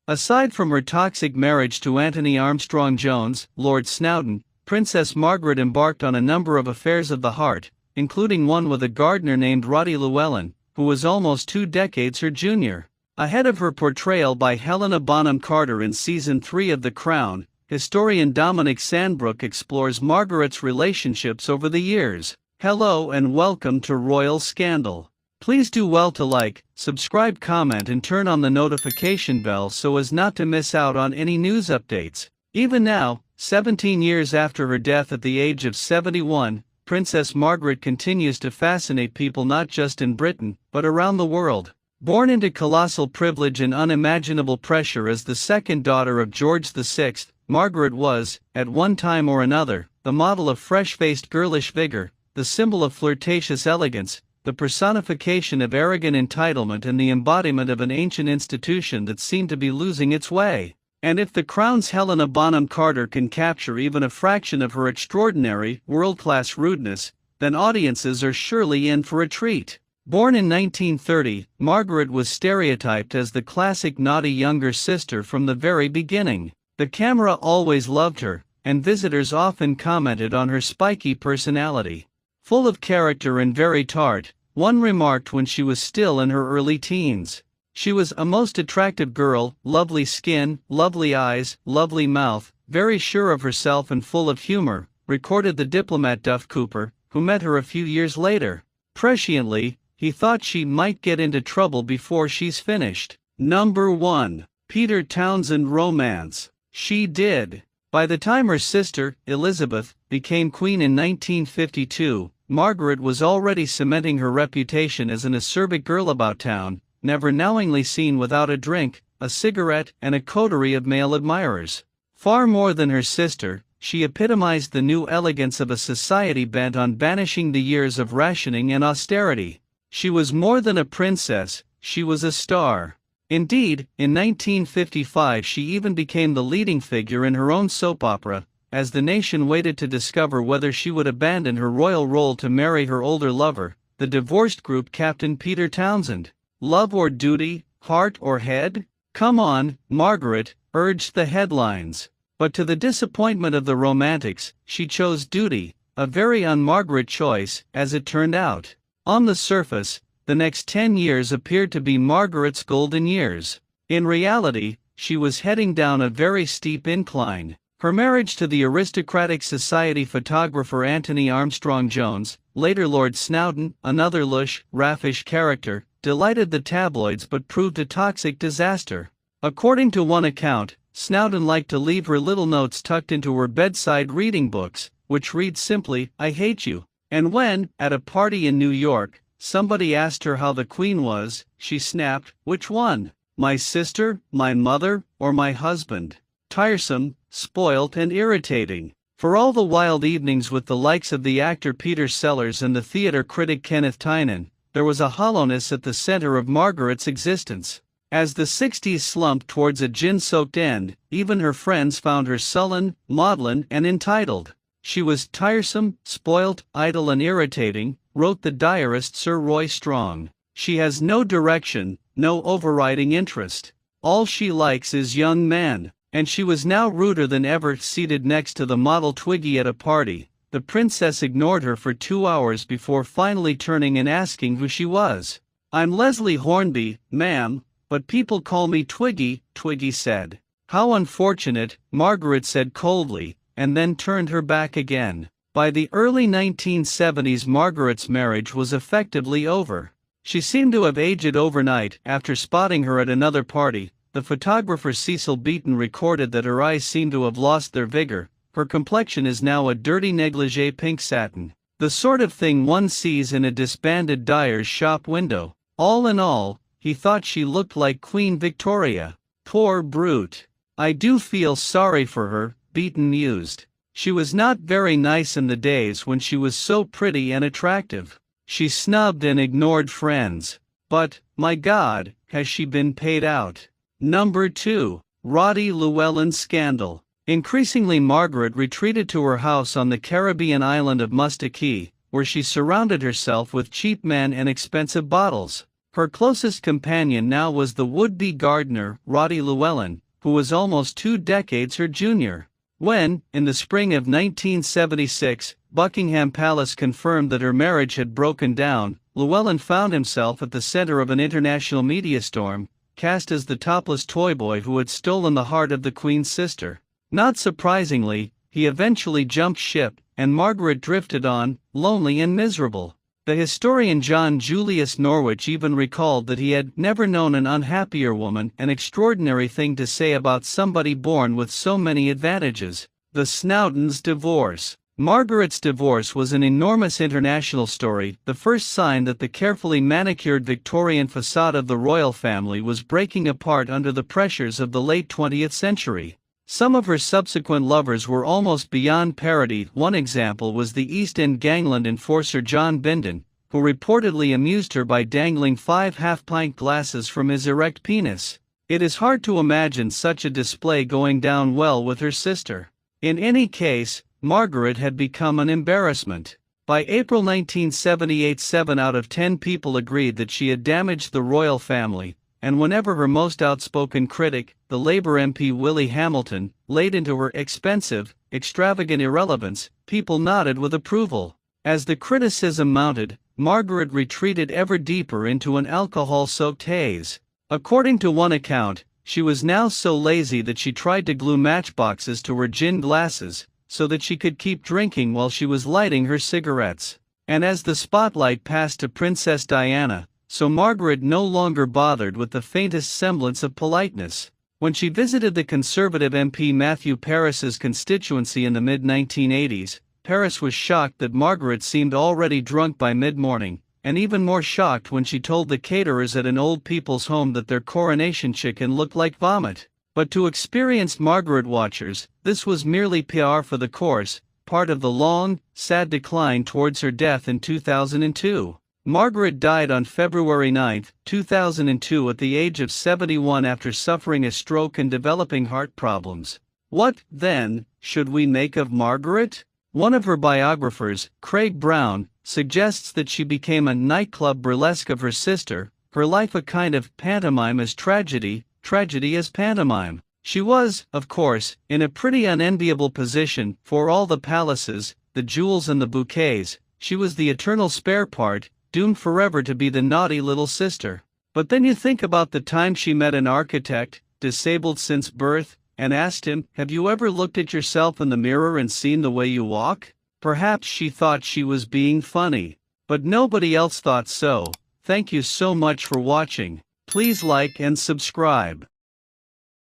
Aside from her toxic marriage to Antony Armstrong-Jones, Lord Snowdon, Princess Margaret embarked on a number of affairs of the heart, including one with a gardener named Roddy Llewellyn, who was almost 2 decades her junior. Ahead of her portrayal by Helena Bonham Carter in Season 3 of The Crown, historian Dominic Sandbrook explores Margaret's relationships over the years. Hello and welcome to Royal Scandal. Please do well to like, subscribe, comment and turn on the notification bell so as not to miss out on any news updates. Even now, 17 years after her death at the age of 71, Princess Margaret continues to fascinate people not just in Britain, but around the world. Born into colossal privilege and unimaginable pressure as the second daughter of George VI, Margaret was, at one time or another, the model of fresh-faced girlish vigor, the symbol of flirtatious elegance, the personification of arrogant entitlement and the embodiment of an ancient institution that seemed to be losing its way. And if the Crown's Helena Bonham Carter can capture even a fraction of her extraordinary, world-class rudeness, then audiences are surely in for a treat. Born in 1930, Margaret was stereotyped as the classic naughty younger sister from the very beginning. The camera always loved her, and visitors often commented on her spiky personality. Full of character and very tart, one remarked when she was still in her early teens. She was a most attractive girl, lovely skin, lovely eyes, lovely mouth, very sure of herself and full of humor, recorded the diplomat Duff Cooper, who met her a few years later. Presciently, he thought she might get into trouble before she's finished. Number 1. Peter Townsen romance. She did. By the time her sister, Elizabeth, became queen in 1952, Margaret was already cementing her reputation as an acerbic girl about town, never knowingly seen without a drink, a cigarette, and a coterie of male admirers. Far more than her sister, she epitomized the new elegance of a society bent on banishing the years of rationing and austerity. She was more than a princess, she was a star. Indeed, in 1955 she even became the leading figure in her own soap opera, as the nation waited to discover whether she would abandon her royal role to marry her older lover, the divorced group captain Peter Townsen. Love or duty, heart or head? Come on, Margaret, urged the headlines. But to the disappointment of the romantics, she chose duty, a very un-Margaret choice, as it turned out. On the surface, the next 10 years appeared to be Margaret's golden years. In reality, she was heading down a very steep incline. Her marriage to the aristocratic society photographer Antony Armstrong-Jones, later Lord Snowdon, another lush, raffish character, delighted the tabloids but proved a toxic disaster. According to one account, Snowdon liked to leave her little notes tucked into her bedside reading books, which read simply, "I hate you." And when, at a party in New York, somebody asked her how the Queen was, she snapped, "Which one? My sister, my mother, or my husband?" Tiresome, spoilt and irritating. For all the wild evenings with the likes of the actor Peter Sellers and the theater critic Kenneth Tynan, there was a hollowness at the center of Margaret's existence. As the 60s slumped towards a gin-soaked end, even her friends found her sullen, maudlin and entitled. She was tiresome, spoilt, idle and irritating, wrote the diarist Sir Roy Strong. She has no direction, no overriding interest. All she likes is young men. And she was now ruder than ever. Seated next to the model Twiggy at a party, the princess ignored her for 2 hours before finally turning and asking who she was. "I'm Leslie Hornby, ma'am, but people call me Twiggy," Twiggy said. "How unfortunate," Margaret said coldly, and then turned her back again. By the early 1970s Margaret's marriage was effectively over. She seemed to have aged overnight. After spotting her at another party, the photographer Cecil Beaton recorded that her eyes seemed to have lost their vigor. Her complexion is now a dirty negligee pink satin, the sort of thing one sees in a disbanded dyer's shop window. All in all, he thought she looked like Queen Victoria. Poor brute. "I do feel sorry for her," Beaton mused. "She was not very nice in the days when she was so pretty and attractive. She snubbed and ignored friends. But, my God, has she been paid out?" Number 2. Roddy Llewellyn scandal. Increasingly Margaret retreated to her house on the Caribbean island of Mustaqui, where she surrounded herself with cheap men and expensive bottles. Her closest companion now was the would-be gardener, Roddy Llewellyn, who was almost 2 decades her junior. When, in the spring of 1976, Buckingham Palace confirmed that her marriage had broken down, Llewellyn found himself at the center of an international media storm, cast as the topless toy boy who had stolen the heart of the Queen's sister. Not surprisingly, he eventually jumped ship, and Margaret drifted on, lonely and miserable. The historian John Julius Norwich even recalled that he had never known an unhappier woman, an extraordinary thing to say about somebody born with so many advantages. The Snowdons' divorce. Margaret's divorce was an enormous international story, the first sign that the carefully manicured Victorian facade of the royal family was breaking apart under the pressures of the late 20th century. Some of her subsequent lovers were almost beyond parody. One example was the East End gangland enforcer John Bindon, who reportedly amused her by dangling 5 half-pint glasses from his erect penis. It is hard to imagine such a display going down well with her sister. In any case, Margaret had become an embarrassment. By April 1978, 7 out of 10 people agreed that she had damaged the royal family, and whenever her most outspoken critic, the Labour MP Willie Hamilton, laid into her expensive, extravagant irrelevance, people nodded with approval. As the criticism mounted, Margaret retreated ever deeper into an alcohol-soaked haze. According to one account, she was now so lazy that she tried to glue matchboxes to her gin glasses, so that she could keep drinking while she was lighting her cigarettes. And as the spotlight passed to Princess Diana, so Margaret no longer bothered with the faintest semblance of politeness. When she visited the Conservative MP Matthew Paris's constituency in the mid-1980s, Paris was shocked that Margaret seemed already drunk by mid-morning, and even more shocked when she told the caterers at an old people's home that their coronation chicken looked like vomit. But to experienced Margaret watchers, this was merely PR for the course, part of the long, sad decline towards her death in 2002. Margaret died on February 9, 2002 at the age of 71 after suffering a stroke and developing heart problems. What, then, should we make of Margaret? One of her biographers, Craig Brown, suggests that she became a nightclub burlesque of her sister, her life a kind of pantomime as tragedy, tragedy as pantomime. She was, of course, in a pretty unenviable position. For all the palaces, the jewels and the bouquets, she was the eternal spare part, doomed forever to be the naughty little sister. But then you think about the time she met an architect, disabled since birth, and asked him, "Have you ever looked at yourself in the mirror and seen the way you walk?" Perhaps she thought she was being funny. But nobody else thought so. Thank you so much for watching. Please like and subscribe.